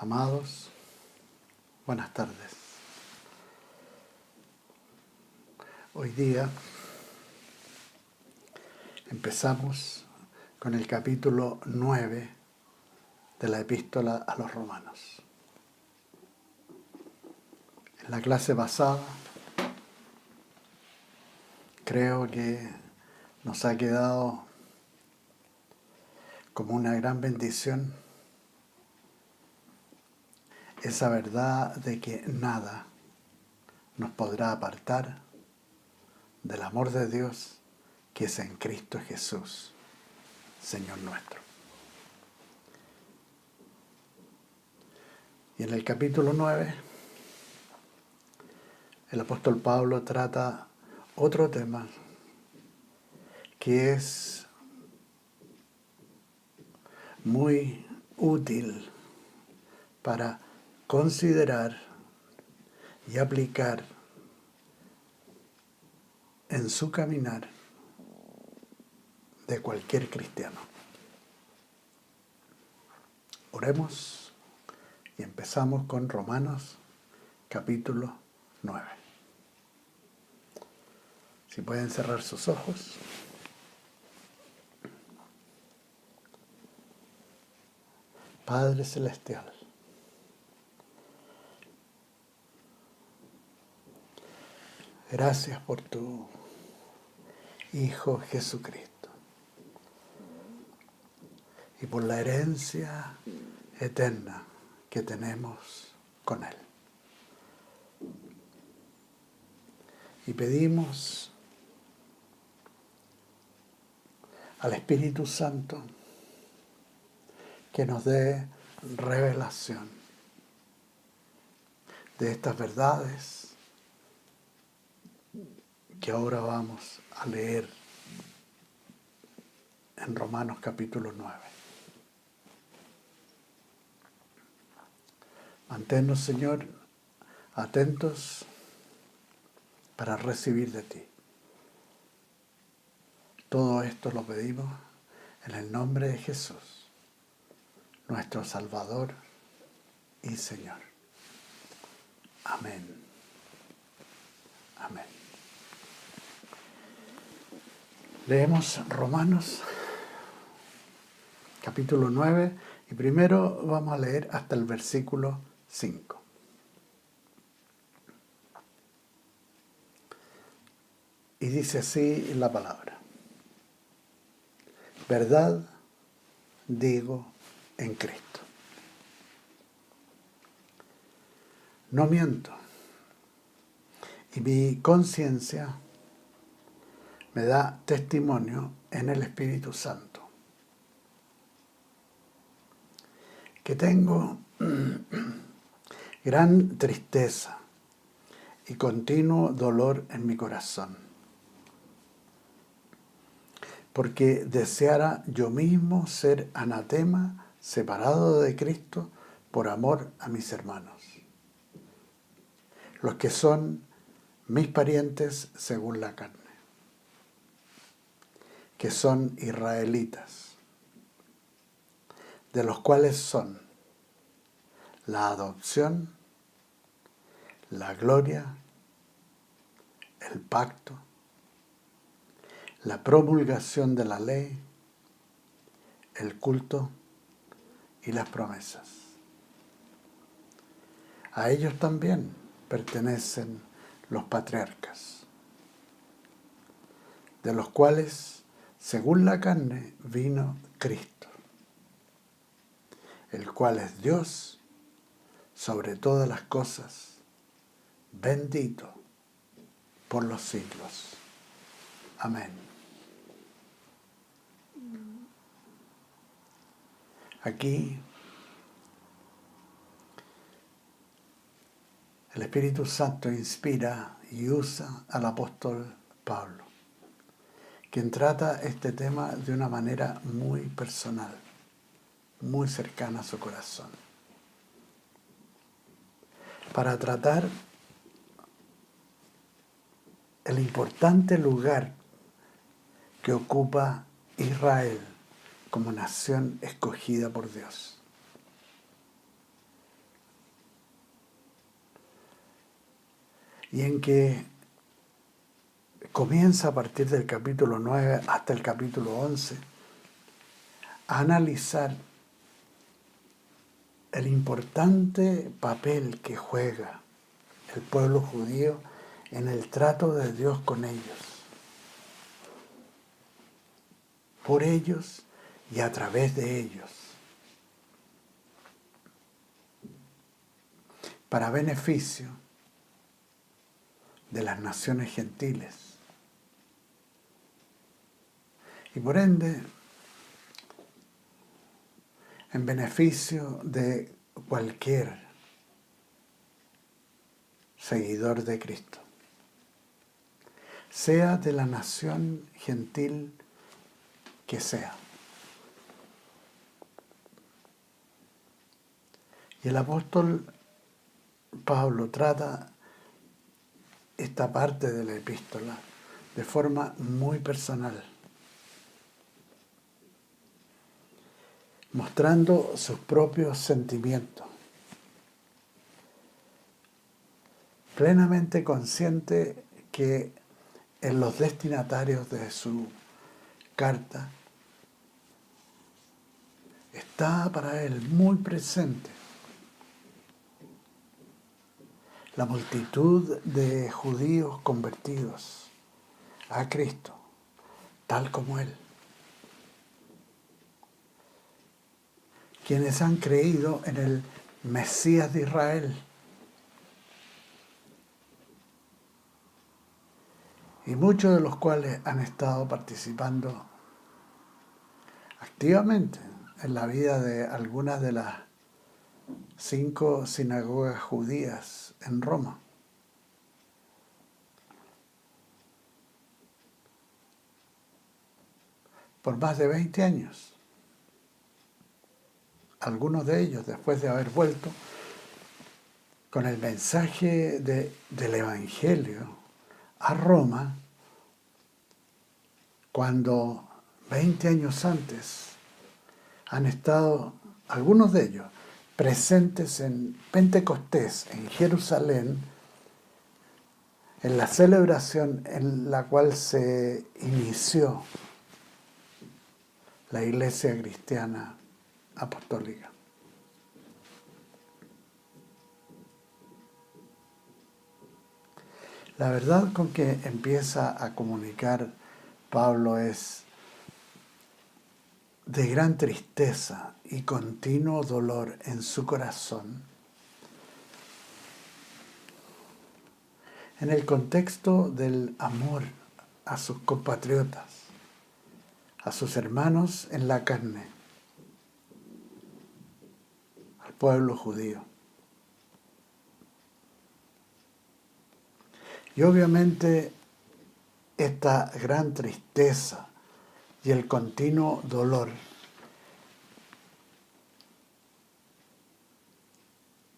Amados, buenas tardes. Hoy día empezamos con el capítulo 9 de la Epístola a los Romanos. En la clase pasada creo que nos ha quedado como una gran bendición esa verdad de que nada nos podrá apartar del amor de Dios que es en Cristo Jesús, Señor nuestro. Y en el capítulo 9, el apóstol Pablo trata otro tema que es muy útil para considerar y aplicar en su caminar de cualquier cristiano. Oremos y empezamos con Romanos capítulo 9. Si pueden cerrar sus ojos. Padre Celestial, gracias por tu Hijo Jesucristo y por la herencia eterna que tenemos con Él. Y pedimos al Espíritu Santo que nos dé revelación de estas verdades que ahora vamos a leer en Romanos capítulo 9. Manténnos, Señor, atentos para recibir de ti. Todo esto lo pedimos en el nombre de Jesús, nuestro Salvador y Señor. Amén. Amén. Leemos Romanos capítulo 9 y primero vamos a leer hasta el versículo 5. Y dice así la palabra: verdad digo en Cristo. No miento, y mi conciencia me da testimonio en el Espíritu Santo que tengo gran tristeza y continuo dolor en mi corazón, porque deseara yo mismo ser anatema, separado de Cristo, por amor a mis hermanos, los que son mis parientes según la carne, que son israelitas, de los cuales son la adopción, la gloria, el pacto, la promulgación de la ley, el culto y las promesas. A ellos también pertenecen los patriarcas, de los cuales, según la carne, vino Cristo, el cual es Dios sobre todas las cosas, bendito por los siglos. Amén. Aquí el Espíritu Santo inspira y usa al apóstol Pablo, quien trata este tema de una manera muy personal, muy cercana a su corazón, para tratar el importante lugar que ocupa Israel como nación escogida por Dios. y en que comienza a partir del capítulo 9 hasta el capítulo 11 a analizar el importante papel que juega el pueblo judío en el trato de Dios con ellos, por ellos y a través de ellos, para beneficio de las naciones gentiles y por ende en beneficio de cualquier seguidor de Cristo, sea de la nación gentil que sea. Y el apóstol Pablo trata esta parte de la epístola de forma muy personal, mostrando sus propios sentimientos, plenamente consciente que en los destinatarios de su carta está para él muy presente la multitud de judíos convertidos a Cristo, tal como él, quienes han creído en el Mesías de Israel y muchos de los cuales han estado participando activamente en la vida de algunas de las 5 sinagogas judías en Roma. Por más de 20 años. Algunos de ellos, después de haber vuelto con el mensaje del Evangelio a Roma, cuando 20 años antes han estado, algunos de ellos, presentes en Pentecostés, en Jerusalén, en la celebración en la cual se inició la Iglesia Cristiana Apostólica. La verdad con que empieza a comunicar Pablo es de gran tristeza y continuo dolor en su corazón, en el contexto del amor a sus compatriotas, a sus hermanos en la carne, al pueblo judío. Y obviamente esta gran tristeza y el continuo dolor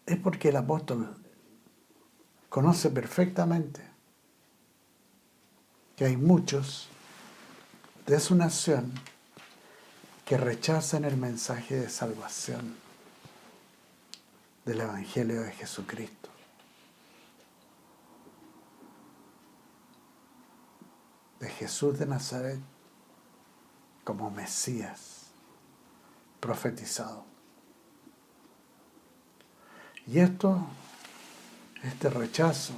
es porque el apóstol conoce perfectamente que hay muchos de su nación que rechazan el mensaje de salvación del Evangelio de Jesucristo. De Jesús de Nazaret como Mesías profetizado. Y este rechazo,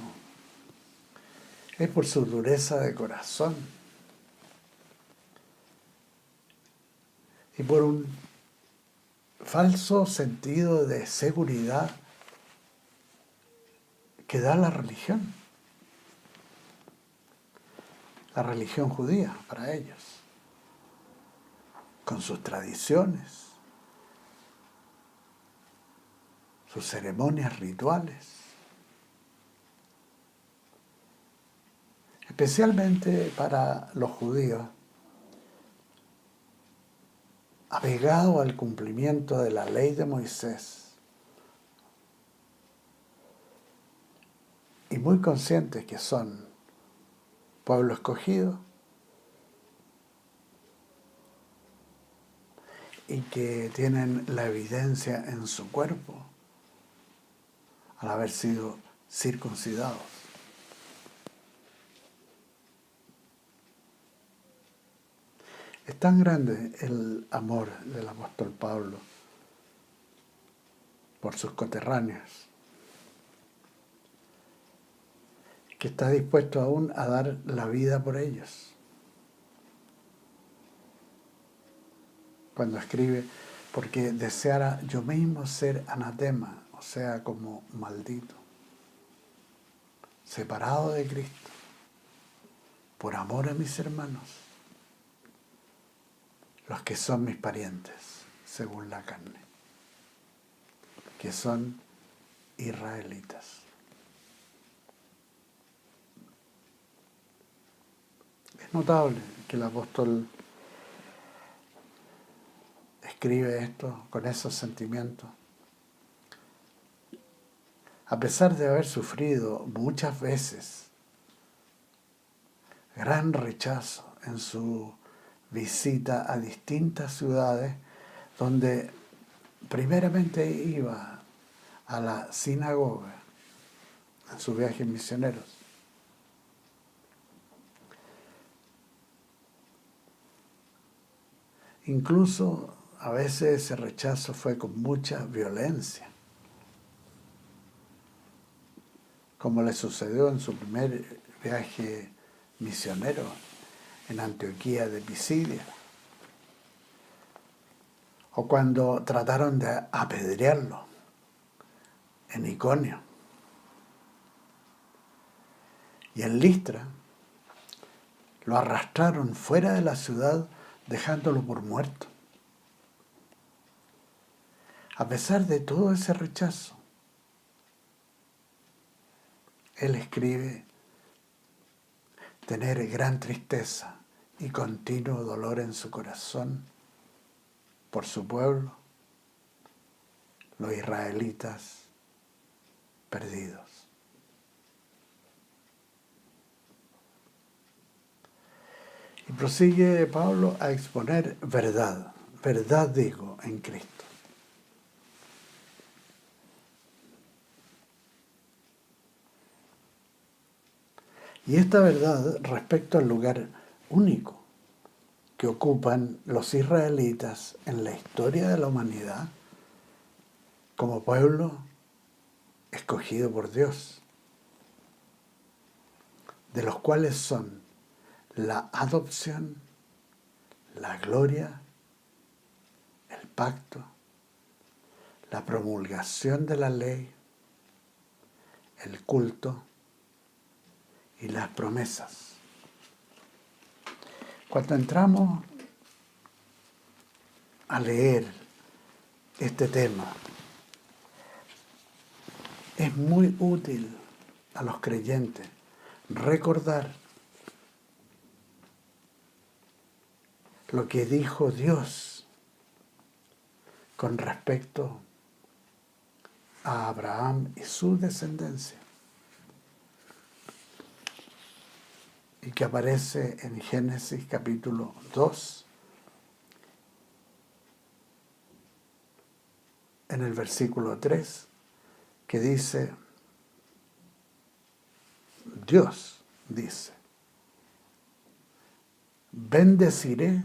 es por su dureza de corazón y por un falso sentido de seguridad que da la religión judía para ellos, con sus tradiciones, sus ceremonias rituales, especialmente para los judíos, apegados al cumplimiento de la ley de Moisés y muy conscientes que son pueblo escogido y que tienen la evidencia en su cuerpo al haber sido circuncidados. Es tan grande el amor del apóstol Pablo por sus coterráneos, que está dispuesto aún a dar la vida por ellos. Cuando escribe, porque deseara yo mismo ser anatema, o sea, como maldito, separado de Cristo, por amor a mis hermanos, los que son mis parientes, según la carne, que son israelitas. Es notable que el apóstol escribe esto con esos sentimientos, a pesar de haber sufrido muchas veces gran rechazo en su visita a distintas ciudades donde primeramente iba a la sinagoga en sus viajes misioneros. Incluso a veces ese rechazo fue con mucha violencia, como le sucedió en su primer viaje misionero en Antioquía de Pisidia, o cuando trataron de apedrearlo en Iconio. Y en Listra lo arrastraron fuera de la ciudad dejándolo por muerto. A pesar de todo ese rechazo, él escribe tener gran tristeza y continuo dolor en su corazón por su pueblo, los israelitas perdidos. Y prosigue Pablo a exponer verdad, verdad digo, en Cristo. Y esta verdad respecto al lugar único que ocupan los israelitas en la historia de la humanidad como pueblo escogido por Dios, de los cuales son la adopción, la gloria, el pacto, la promulgación de la ley, el culto y las promesas. Cuando entramos a leer este tema, es muy útil a los creyentes recordar lo que dijo Dios con respecto a Abraham y su descendencia, y que aparece en Génesis capítulo 2, en el versículo 3, que dice, Dios dice, bendeciré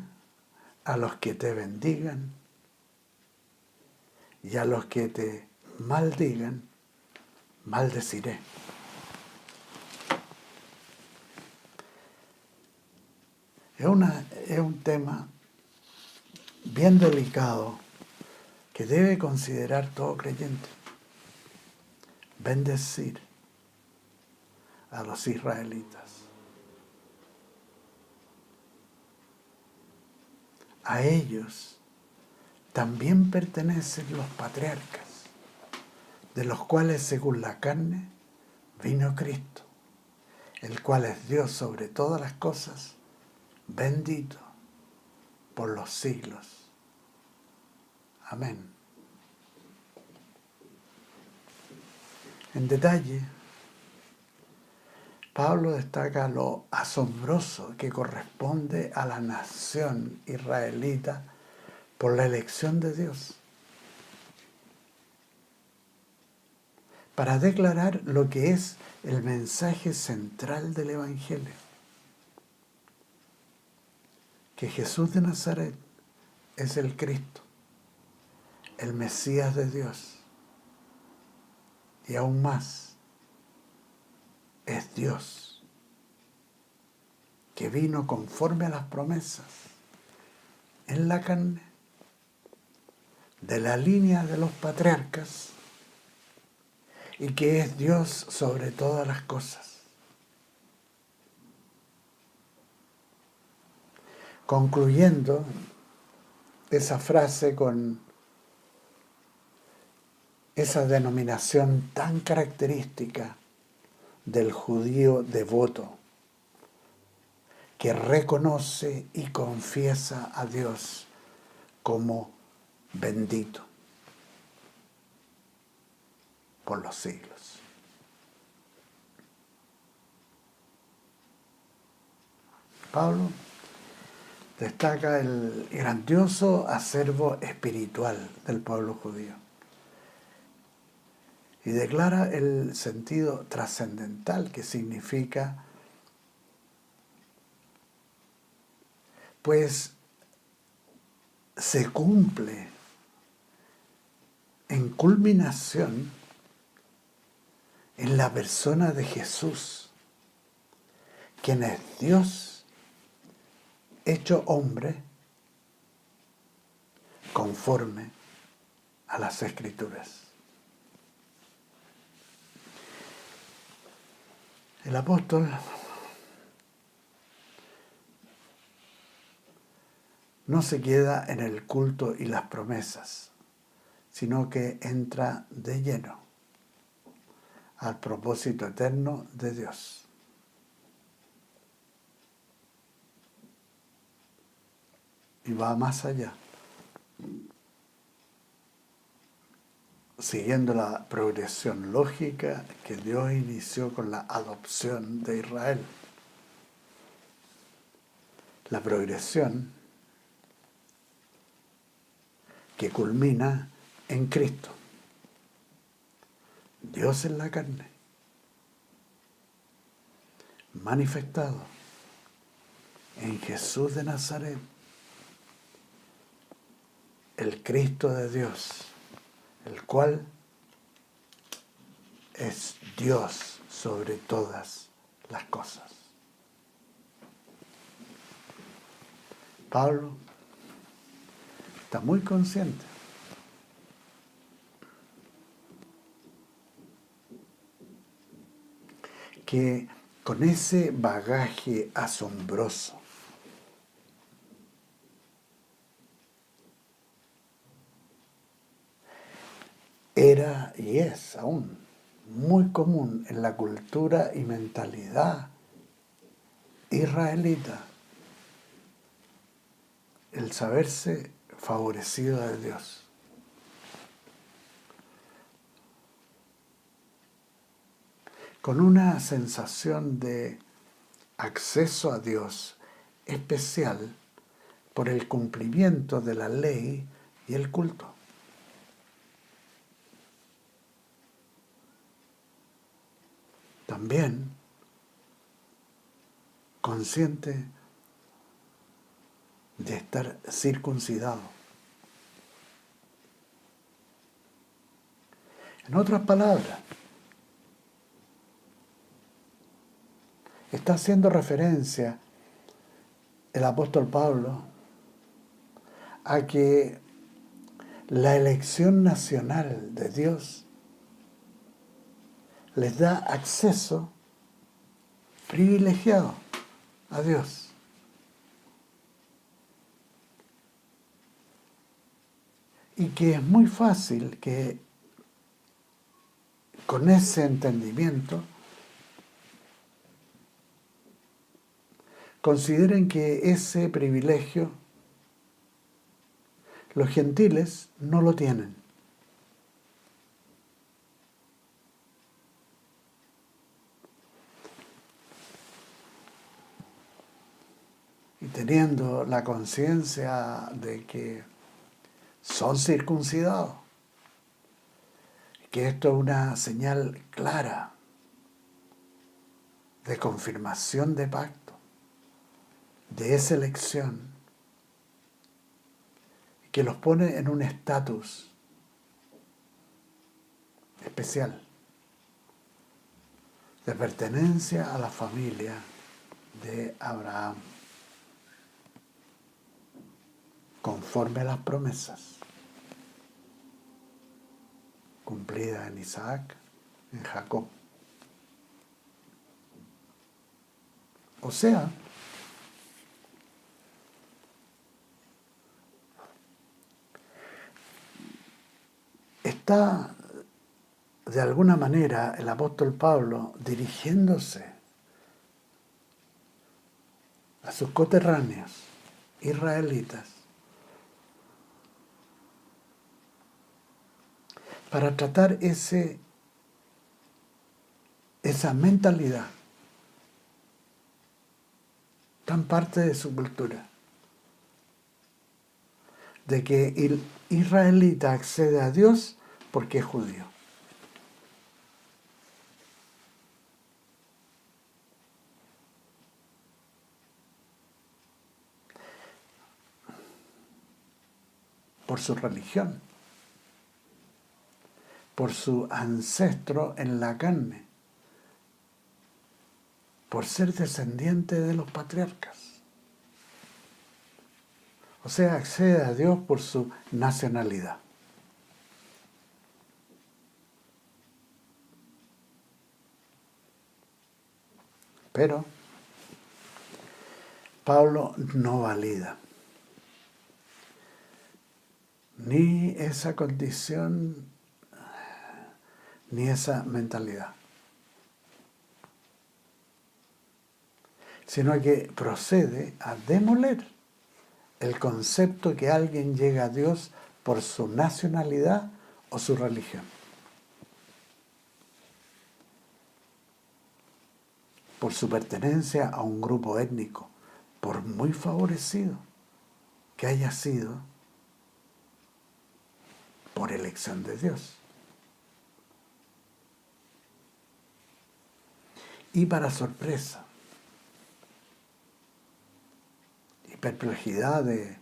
a los que te bendigan y a los que te maldigan, maldeciré. Es un tema bien delicado que debe considerar todo creyente. Bendecir a los israelitas. A ellos también pertenecen los patriarcas, de los cuales según la carne vino Cristo, el cual es Dios sobre todas las cosas, bendito por los siglos. Amén. En detalle, Pablo destaca lo asombroso que corresponde a la nación israelita por la elección de Dios, para declarar lo que es el mensaje central del Evangelio, que Jesús de Nazaret es el Cristo, el Mesías de Dios, y aún más, es Dios, que vino conforme a las promesas en la carne, de la línea de los patriarcas, y que es Dios sobre todas las cosas. Concluyendo esa frase con esa denominación tan característica del judío devoto, que reconoce y confiesa a Dios como bendito por los siglos. Pablo destaca el grandioso acervo espiritual del pueblo judío y declara el sentido trascendental que significa, pues se cumple en culminación en la persona de Jesús, quien es Dios hecho hombre conforme a las Escrituras. El apóstol no se queda en el culto y las promesas, sino que entra de lleno al propósito eterno de Dios. Y va más allá, siguiendo la progresión lógica que Dios inició con la adopción de Israel. La progresión que culmina en Cristo, Dios en la carne, manifestado en Jesús de Nazaret, el Cristo de Dios, el cual es Dios sobre todas las cosas. Pablo está muy consciente que con ese bagaje asombroso era y es aún muy común en la cultura y mentalidad israelita el saberse favorecido de Dios. Con una sensación de acceso a Dios especial por el cumplimiento de la ley y el culto. También consciente de estar circuncidado. En otras palabras, está haciendo referencia el apóstol Pablo a que la elección nacional de Dios les da acceso privilegiado a Dios. Y que es muy fácil que con ese entendimiento consideren que ese privilegio los gentiles no lo tienen. Y teniendo la conciencia de que son circuncidados, que esto es una señal clara de confirmación de pacto, de esa elección, que los pone en un estatus especial de pertenencia a la familia de Abraham, conforme a las promesas cumplidas en Isaac, en Jacob. O sea, está de alguna manera el apóstol Pablo dirigiéndose a sus coterráneos israelitas para tratar esa mentalidad tan parte de su cultura, de que el israelita accede a Dios porque es judío. Por su religión, por su ancestro en la carne, por ser descendiente de los patriarcas. O sea, accede a Dios por su nacionalidad. Pero Pablo no valida ni esa condición, ni esa mentalidad, sino que procede a demoler el concepto que alguien llega a Dios por su nacionalidad o su religión, por su pertenencia a un grupo étnico, por muy favorecido que haya sido por elección de Dios. Y para sorpresa y perplejidad de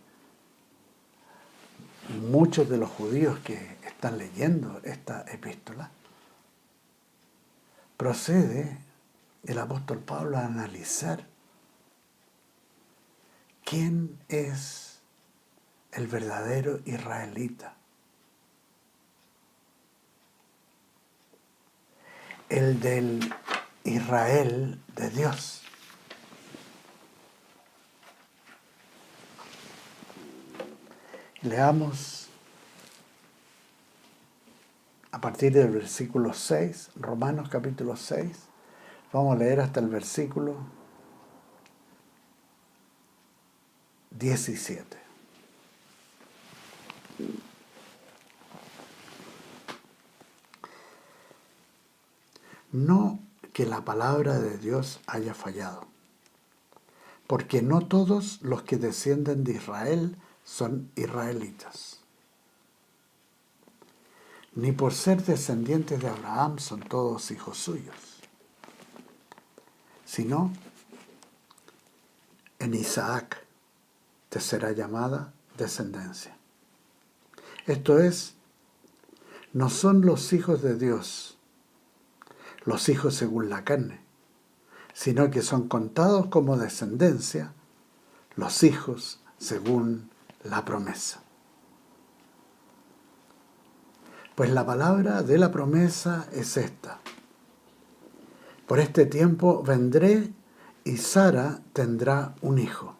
muchos de los judíos que están leyendo esta epístola, procede el apóstol Pablo a analizar quién es el verdadero israelita, el del Israel de Dios. Leamos a partir del versículo 6, Romanos capítulo 6, vamos a leer hasta el versículo 17. No que la palabra de Dios haya fallado, porque no todos los que descienden de Israel son israelitas, ni por ser descendientes de Abraham son todos hijos suyos, sino en Isaac te será llamada descendencia. Esto es, no son los hijos de Dios, los hijos según la carne, sino que son contados como descendencia los hijos según la promesa. Pues la palabra de la promesa es esta: por este tiempo vendré y Sara tendrá un hijo.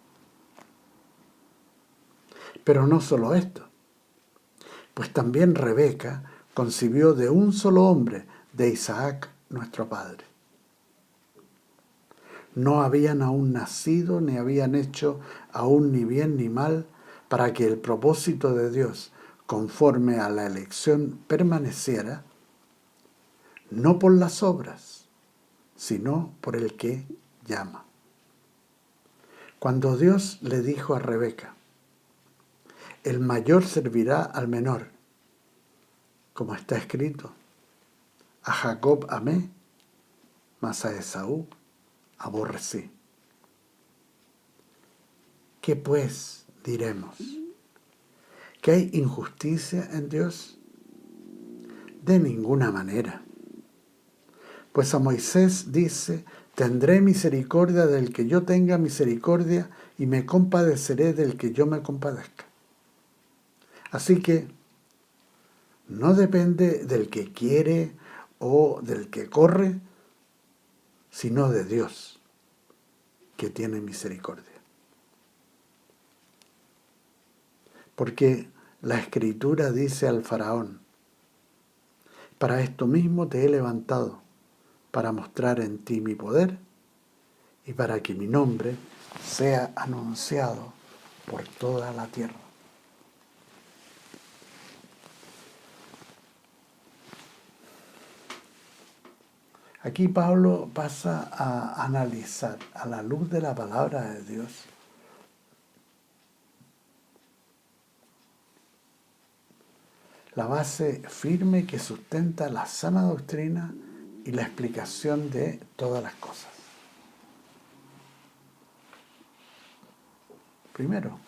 Pero no solo esto, pues también Rebeca concibió de un solo hombre, de Isaac, nuestro padre. No habían aún nacido, ni habían hecho aún ni bien ni mal, para que el propósito de Dios, conforme a la elección, permaneciera, no por las obras, sino por el que llama. Cuando Dios le dijo a Rebeca, el mayor servirá al menor, como está escrito, a Jacob amé, mas a Esaú aborrecí. ¿Qué pues diremos? Que que hay injusticia en Dios? De ninguna manera. Pues a Moisés dice: tendré misericordia del que yo tenga misericordia y me compadeceré del que yo me compadezca. Así que no depende del que quiere o del que corre, sino de Dios, que tiene misericordia. Porque la Escritura dice al faraón: para esto mismo te he levantado, para mostrar en ti mi poder y para que mi nombre sea anunciado por toda la tierra. Aquí Pablo pasa a analizar a la luz de la palabra de Dios la base firme que sustenta la sana doctrina y la explicación de todas las cosas. Primero,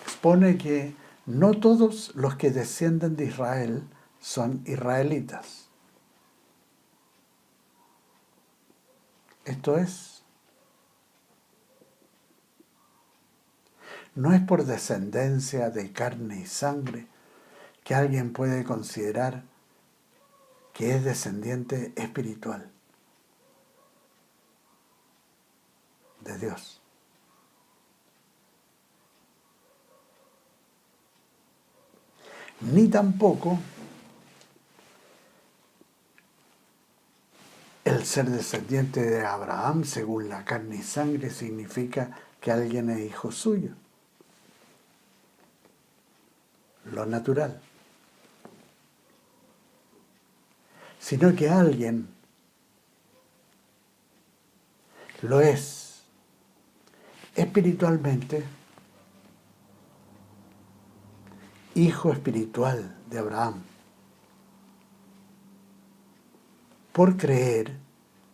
expone que no todos los que descienden de Israel son israelitas. Esto es, no es por descendencia de carne y sangre que alguien puede considerar que es descendiente espiritual de Dios. Ni tampoco el ser descendiente de Abraham según la carne y sangre significa que alguien es hijo suyo. Lo natural. Sino que alguien lo es espiritualmente, hijo espiritual de Abraham, por creer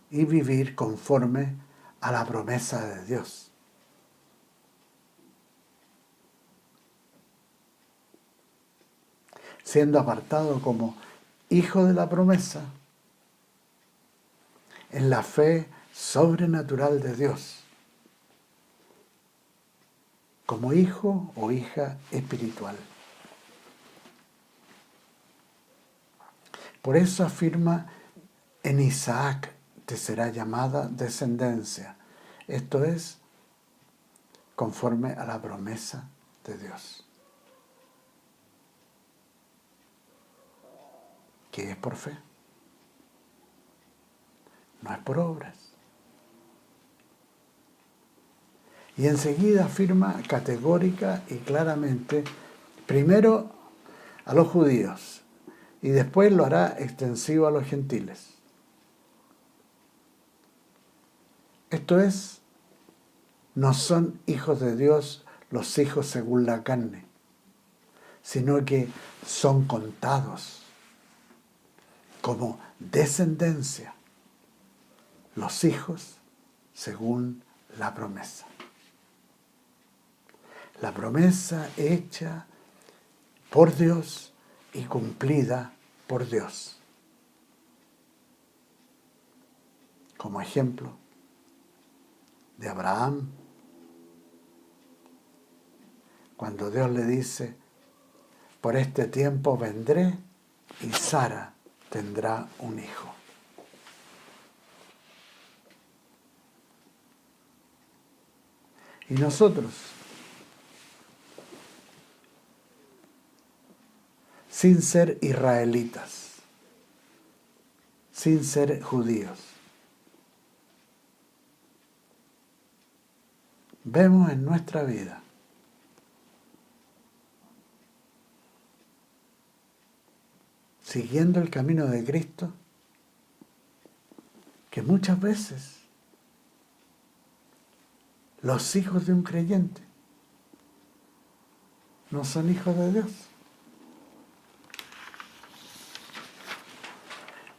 y vivir conforme a la promesa de Dios. Siendo apartado como hijo de la promesa en la fe sobrenatural de Dios, como hijo o hija espiritual. Por eso afirma: en Isaac te será llamada descendencia. Esto es, conforme a la promesa de Dios, que es por fe, no es por obras. Y enseguida afirma categórica y claramente, primero a los judíos, y después lo hará extensivo a los gentiles. Esto es, no son hijos de Dios los hijos según la carne, sino que son contados como descendencia los hijos según la promesa. La promesa hecha por Dios y cumplida por Dios. Como ejemplo de Abraham, cuando Dios le dice: por este tiempo vendré y Sara tendrá un hijo. Y nosotros, sin ser israelitas, sin ser judíos, vemos en nuestra vida siguiendo el camino de Cristo, que muchas veces los hijos de un creyente no son hijos de Dios.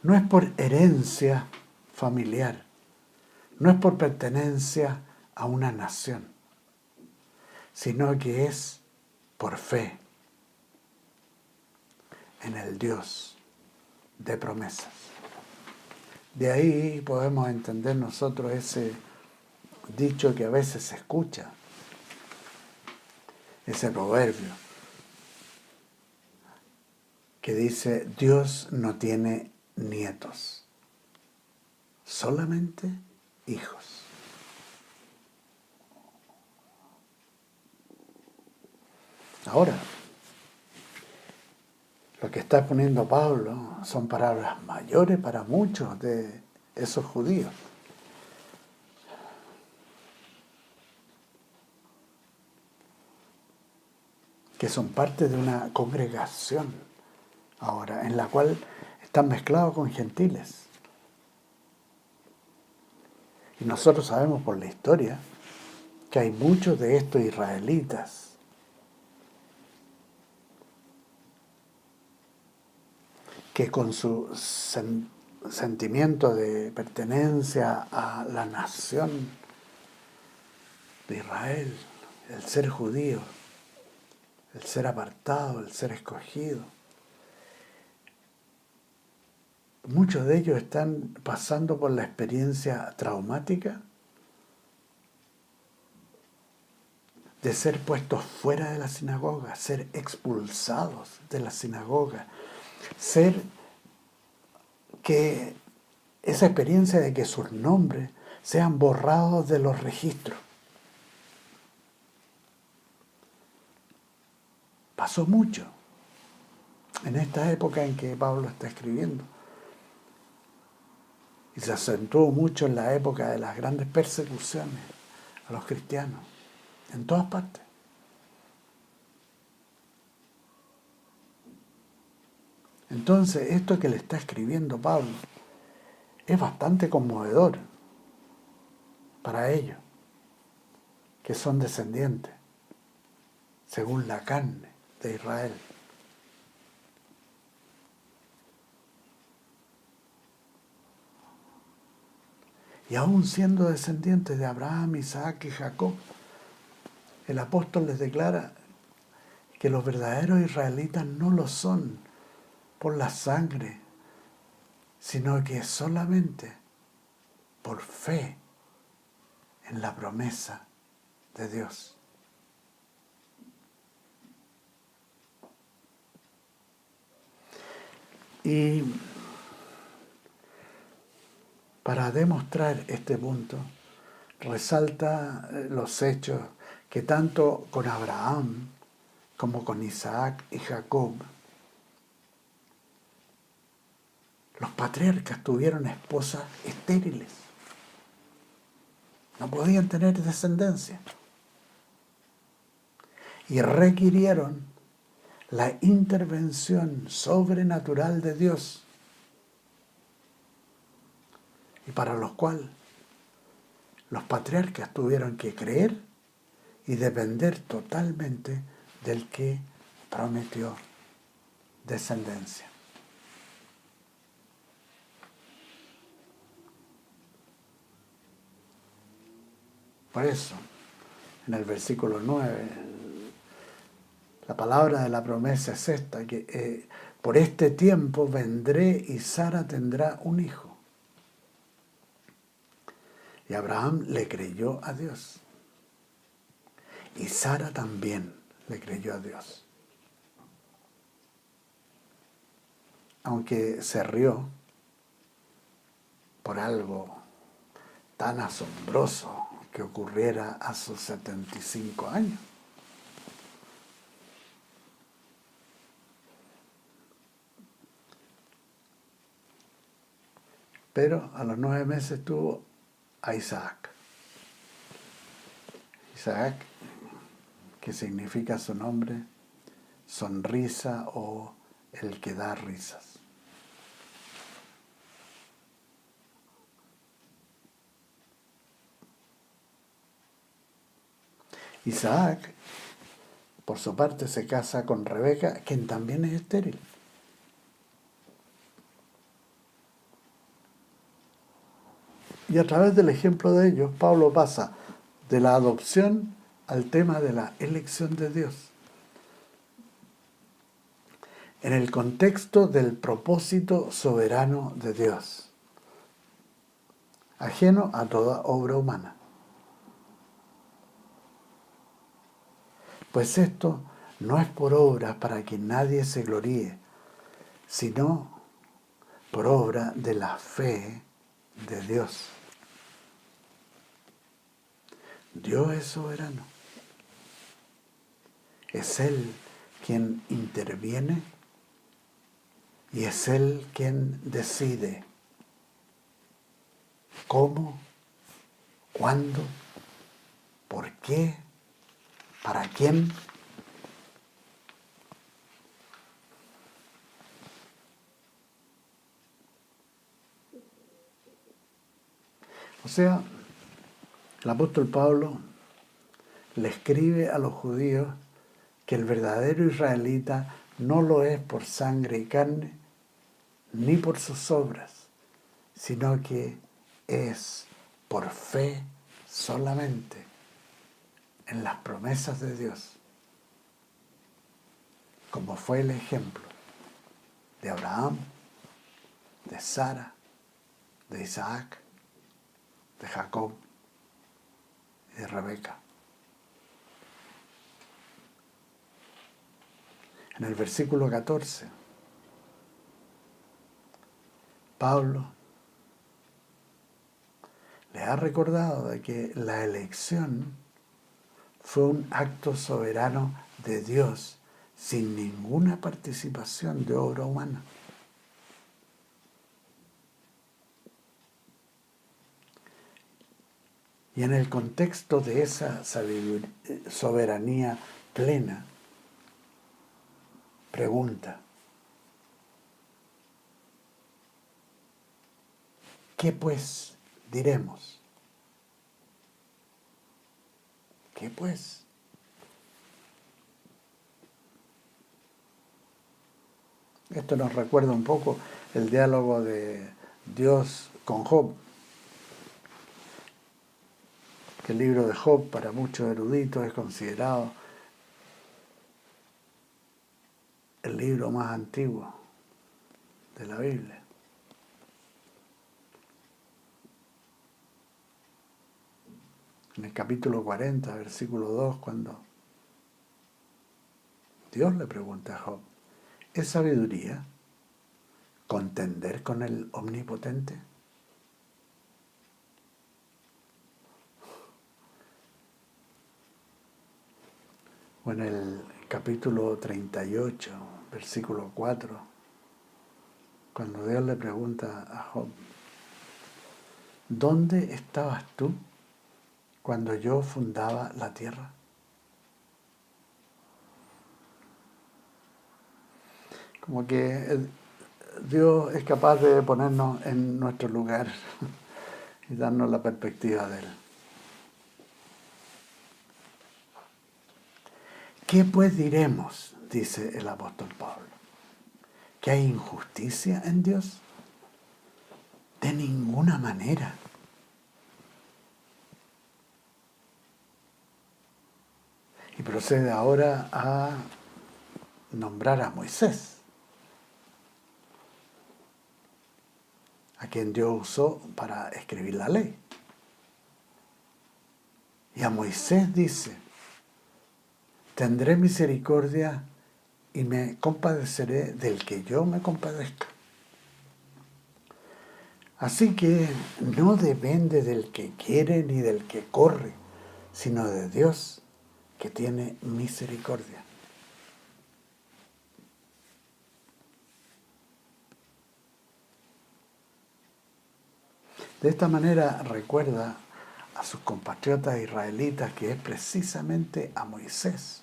No es por herencia familiar, no es por pertenencia a una nación, sino que es por fe en el Dios de promesas. De ahí podemos entender nosotros ese dicho que a veces se escucha, ese proverbio que dice: Dios no tiene nietos, solamente hijos. Ahora, lo que está poniendo Pablo son palabras mayores para muchos de esos judíos. Que son parte de una congregación ahora, en la cual están mezclados con gentiles. Y nosotros sabemos por la historia que hay muchos de estos israelitas que con su sentimiento de pertenencia a la nación de Israel, el ser judío, el ser apartado, el ser escogido, muchos de ellos están pasando por la experiencia traumática de ser puestos fuera de la sinagoga, ser expulsados de la sinagoga, ser que esa experiencia de que sus nombres sean borrados de los registros. Pasó mucho en esta época en que Pablo está escribiendo. Y se acentuó mucho en la época de las grandes persecuciones a los cristianos, en todas partes. Entonces, esto que le está escribiendo Pablo es bastante conmovedor para ellos, que son descendientes, según la carne de Israel. Y aún siendo descendientes de Abraham, Isaac y Jacob, el apóstol les declara que los verdaderos israelitas no lo son por la sangre, sino que solamente por fe en la promesa de Dios. Y para demostrar este punto, resalta los hechos que tanto con Abraham como con Isaac y Jacob, los patriarcas tuvieron esposas estériles. No podían tener descendencia. Y requirieron la intervención sobrenatural de Dios, y para los cuales los patriarcas tuvieron que creer y depender totalmente del que prometió descendencia. Por eso, en el versículo 9, la palabra de la promesa es esta, que por este tiempo vendré y Sara tendrá un hijo. Y Abraham le creyó a Dios. Y Sara también le creyó a Dios. Aunque se rió por algo tan asombroso que ocurriera a sus 75 años. Pero a los 9 meses tuvo a Isaac. Isaac, que significa su nombre, sonrisa o el que da risas. Isaac, por su parte, se casa con Rebeca, quien también es estéril. Y a través del ejemplo de ellos, Pablo pasa de la adopción al tema de la elección de Dios en el contexto del propósito soberano de Dios, ajeno a toda obra humana. Pues esto no es por obra para que nadie se gloríe, sino por obra de la fe de Dios. Dios es soberano. Es Él quien interviene y es Él quien decide cómo, cuándo, por qué, para quién. O sea, el apóstol Pablo le escribe a los judíos que el verdadero israelita no lo es por sangre y carne, ni por sus obras, sino que es por fe solamente en las promesas de Dios, como fue el ejemplo de Abraham, de Sara, de Isaac, de Jacob y de Rebeca. En el versículo 14, Pablo le ha recordado de que la elección fue un acto soberano de Dios sin ninguna participación de obra humana. Y en el contexto de esa soberanía plena, pregunta, ¿qué pues diremos? ¿Qué pues? Esto nos recuerda un poco el diálogo de Dios con Job, que el libro de Job para muchos eruditos es considerado el libro más antiguo de la Biblia. En el capítulo 40, versículo 2, cuando Dios le pregunta a Job, ¿es sabiduría contender con el Omnipotente? O en el capítulo 38, versículo 4, cuando Dios le pregunta a Job, ¿dónde estabas tú cuando yo fundaba la tierra? Como que Dios es capaz de ponernos en nuestro lugar y darnos la perspectiva de Él. ¿Qué pues diremos? Dice el apóstol Pablo. ¿Que hay injusticia en Dios? De ninguna manera. Y procede ahora a nombrar a Moisés, a quien Dios usó para escribir la ley. Y a Moisés dice, tendré misericordia y me compadeceré del que yo me compadezca. Así que no depende del que quiere ni del que corre, sino de Dios que tiene misericordia. De esta manera recuerda a sus compatriotas israelitas que es precisamente a Moisés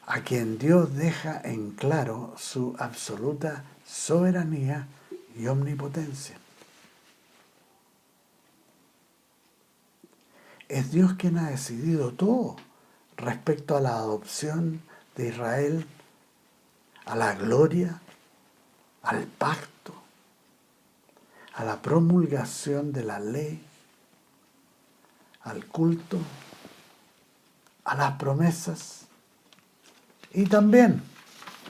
a quien Dios deja en claro su absoluta soberanía y omnipotencia. Es Dios quien ha decidido todo respecto a la adopción de Israel, a la gloria, al pacto, a la promulgación de la ley, al culto a las promesas y también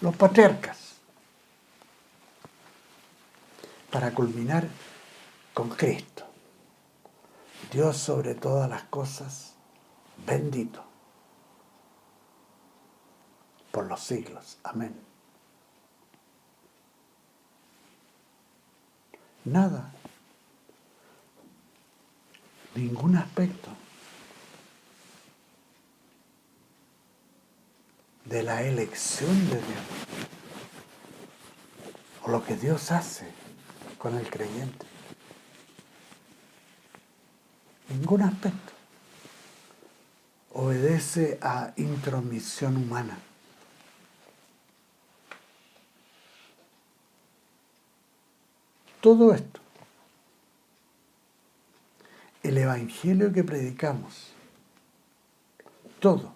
los patriarcas, para culminar con Cristo. Dios sobre todas las cosas, bendito por los siglos. Amén. Nada, ningún aspecto de la elección de Dios o lo que Dios hace con el creyente. Ningún aspecto obedece a intromisión humana. Todo esto, el evangelio que predicamos, todo,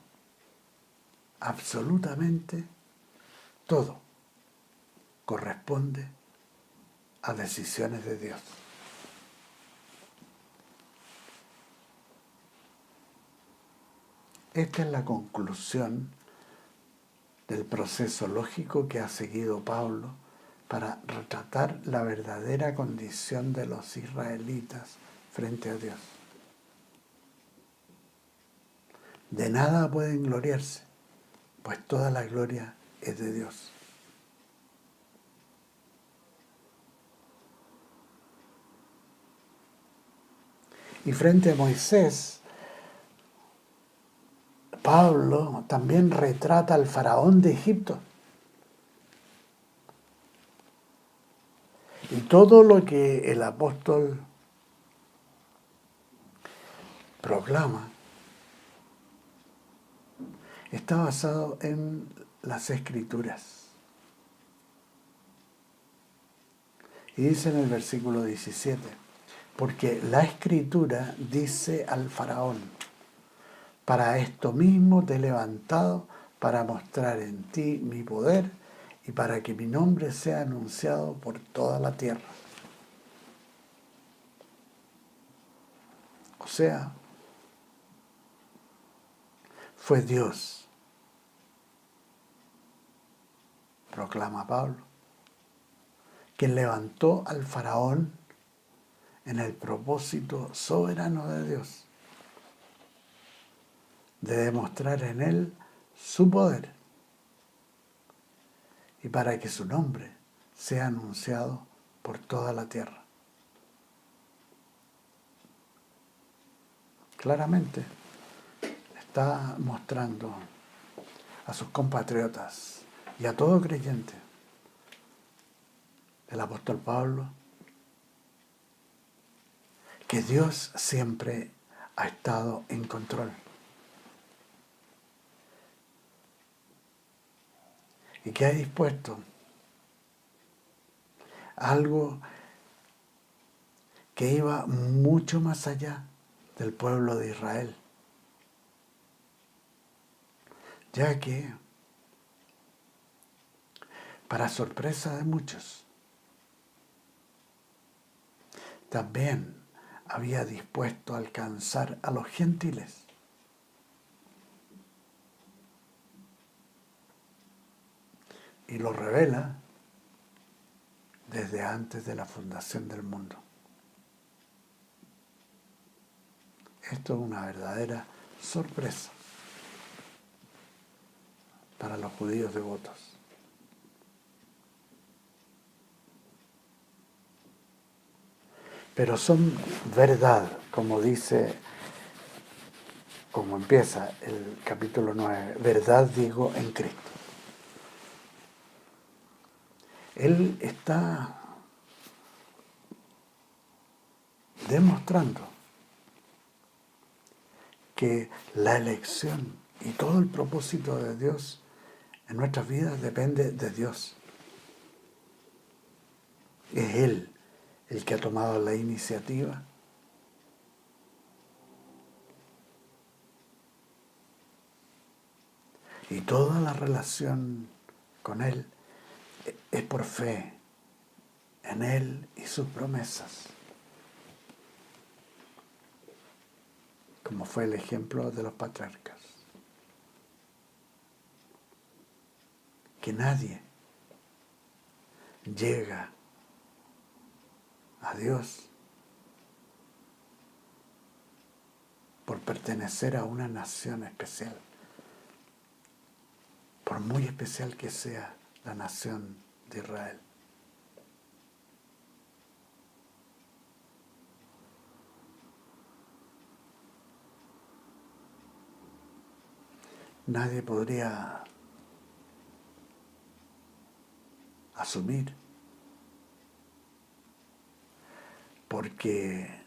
absolutamente todo, corresponde a decisiones de Dios. Esta es la conclusión del proceso lógico que ha seguido Pablo para retratar la verdadera condición de los israelitas frente a Dios. De nada pueden gloriarse, pues toda la gloria es de Dios. Y frente a Moisés, Pablo también retrata al faraón de Egipto. Y todo lo que el apóstol proclama está basado en las Escrituras. Y dice en el versículo 17, porque la Escritura dice al faraón, para esto mismo te he levantado, para mostrar en ti mi poder y para que mi nombre sea anunciado por toda la tierra. O sea, fue Dios, proclama Pablo, quien levantó al faraón en el propósito soberano de Dios de demostrar en él su poder y para que su nombre sea anunciado por toda la tierra. Claramente está mostrando a sus compatriotas y a todo creyente, el apóstol Pablo, que Dios siempre ha estado en control. Y que ha dispuesto algo que iba mucho más allá del pueblo de Israel. Ya que, para sorpresa de muchos, también había dispuesto a alcanzar a los gentiles. Y lo revela desde antes de la fundación del mundo. Esto es una verdadera sorpresa para los judíos devotos. Pero son verdad, como dice, como empieza el capítulo 9, verdad digo en Cristo. Él está demostrando que la elección y todo el propósito de Dios en nuestras vidas depende de Dios. Es Él el que ha tomado la iniciativa y toda la relación con Él es por fe en Él y sus promesas, como fue el ejemplo de los patriarcas. que nadie llega a Dios por pertenecer a una nación especial, por muy especial que sea la nación de Israel. Nadie podría asumir, porque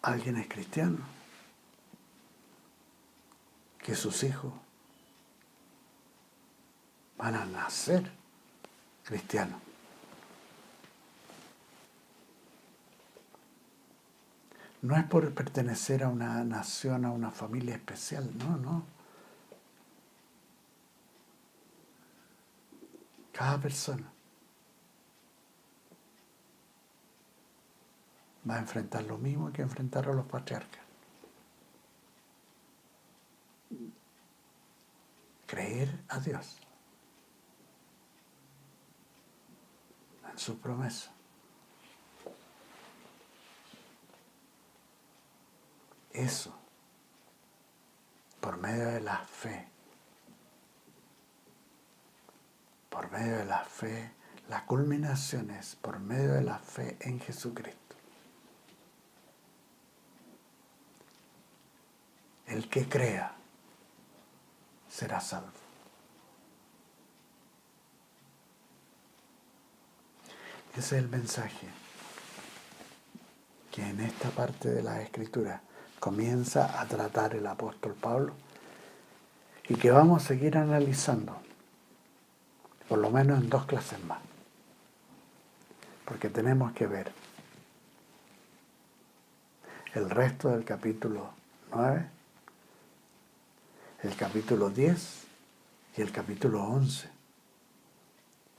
alguien es cristiano, que sus hijos van a nacer cristianos. No es por pertenecer a una nación, a una familia especial, no. Cada persona va a enfrentar lo mismo que enfrentaron los patriarcas. Creer a Dios en su promesa. Eso, por medio de la fe. Por medio de la fe, la culminación es por medio de la fe en Jesucristo. El que crea será salvo. Ese es el mensaje que en esta parte de la Escritura comienza a tratar el apóstol Pablo y que vamos a seguir analizando, por lo menos en 2 clases más, porque tenemos que ver el resto del capítulo 9, el capítulo 10 y el capítulo 11,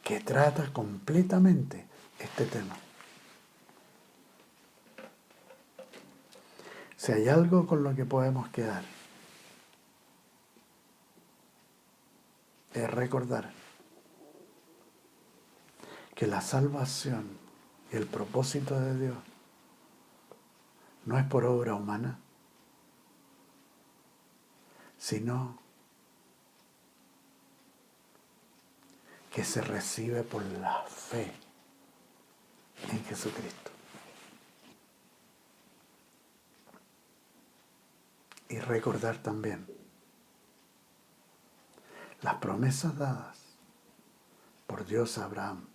que trata completamente este tema. Si hay algo con lo que podemos quedar, es recordar que la salvación y el propósito de Dios no es por obra humana, sino que se recibe por la fe en Jesucristo. Y recordar también las promesas dadas por Dios a Abraham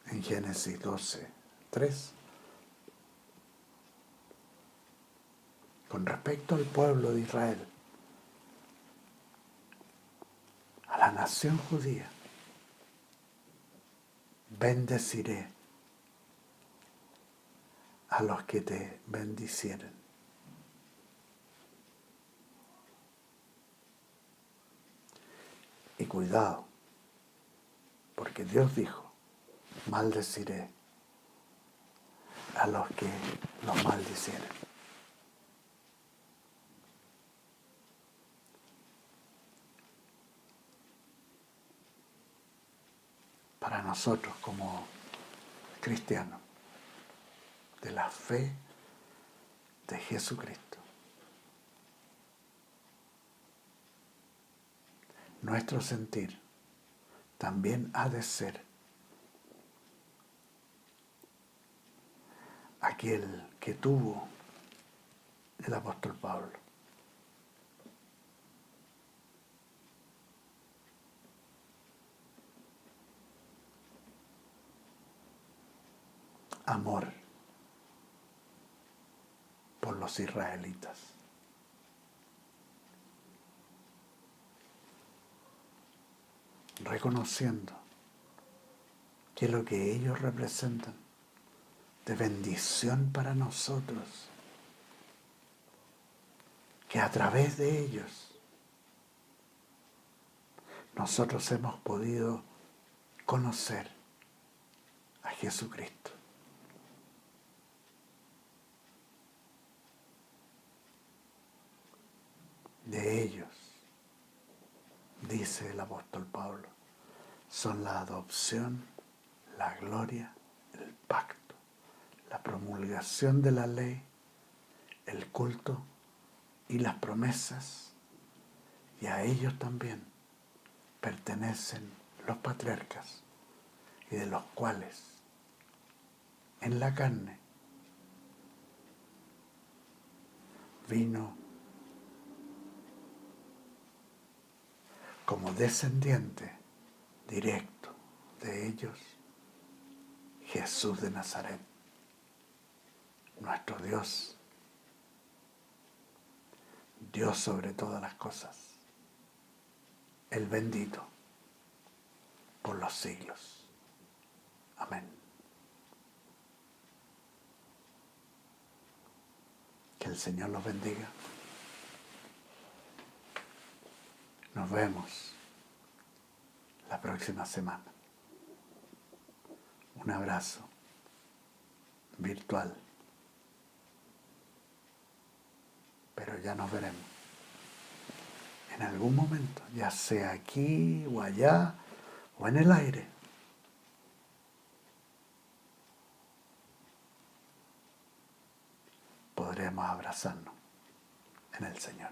en Génesis 12:3, con respecto al pueblo de Israel, a la nación judía: bendeciré a los que te bendicieren. Y cuidado, porque Dios dijo: maldeciré a los que los maldicieren. Para nosotros como cristianos de la fe de Jesucristo, nuestro sentir también ha de ser aquel que tuvo el apóstol Pablo. Amor por los israelitas. Reconociendo que lo que ellos representan de bendición para nosotros, que a través de ellos nosotros hemos podido conocer a Jesucristo. de ellos, dice el apóstol Pablo, son la adopción, la gloria, el pacto, la promulgación de la ley, el culto y las promesas, y a ellos también pertenecen los patriarcas, y de los cuales en la carne vino como descendiente directo de ellos Jesús de Nazaret, nuestro Dios, Dios sobre todas las cosas, el bendito por los siglos. Amén. Que el Señor los bendiga. Nos vemos la próxima semana. Un abrazo virtual, pero ya nos veremos en algún momento, ya sea aquí o allá o en el aire. Podremos abrazarnos en el Señor.